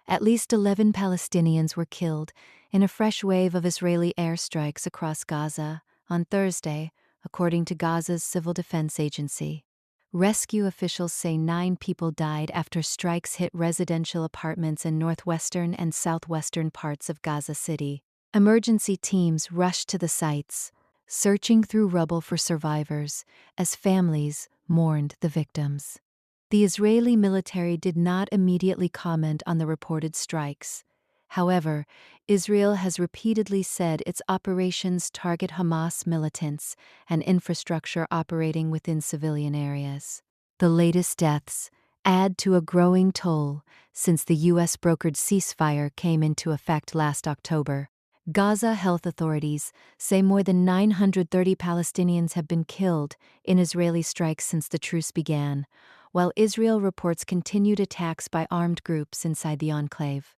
At least 11 Palestinians were killed in a fresh wave of Israeli airstrikes across Gaza on Thursday, according to Gaza's Civil Defense Agency. Rescue officials say 9 people died after strikes hit residential apartments in northwestern and southwestern parts of Gaza City. Emergency teams rushed to the sites, searching through rubble for survivors as families mourned the victims. The Israeli military did not immediately comment on the reported strikes. However, Israel has repeatedly said its operations target Hamas militants and infrastructure operating within civilian areas. The latest deaths add to a growing toll since the U.S. brokered ceasefire came into effect last October. Gaza health authorities say more than 930 Palestinians have been killed in Israeli strikes since the truce began, while Israel reports continued attacks by armed groups inside the enclave.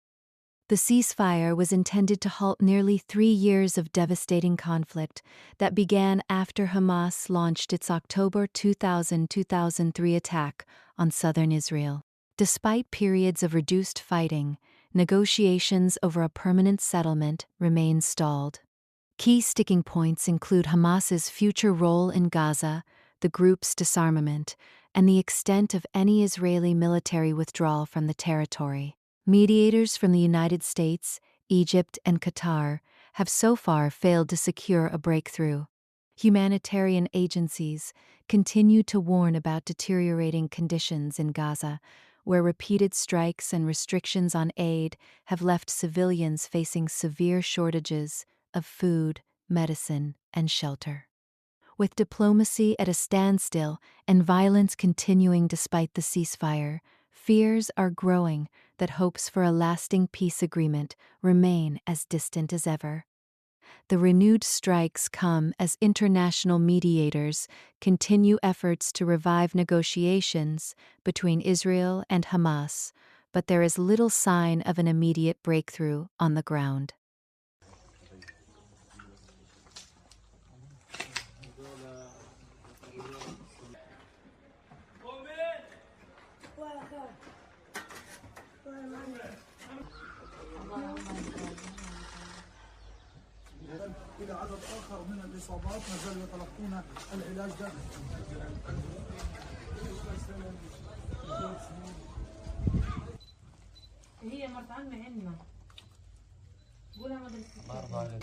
The ceasefire was intended to halt nearly 3 years of devastating conflict that began after Hamas launched its October 2003 attack on southern Israel. Despite periods of reduced fighting, negotiations over a permanent settlement remain stalled. Key sticking points include Hamas's future role in Gaza, the group's disarmament, and the extent of any Israeli military withdrawal from the territory. Mediators from the United States, Egypt, and Qatar have so far failed to secure a breakthrough. Humanitarian agencies continue to warn about deteriorating conditions in Gaza, where repeated strikes and restrictions on aid have left civilians facing severe shortages of food, medicine, and shelter. With diplomacy at a standstill and violence continuing despite the ceasefire, fears are growing that hopes for a lasting peace agreement remain as distant as ever. The renewed strikes come as international mediators continue efforts to revive negotiations between Israel and Hamas, but there is little sign of an immediate breakthrough on the ground. إلى عدد آخر من الإصابات ما زالوا يتلقون العلاج داخل. هي مرت عمي عندنا. قولها مدرسة.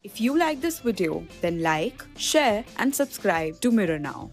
If you like this video, then like, share and subscribe to Mirror Now.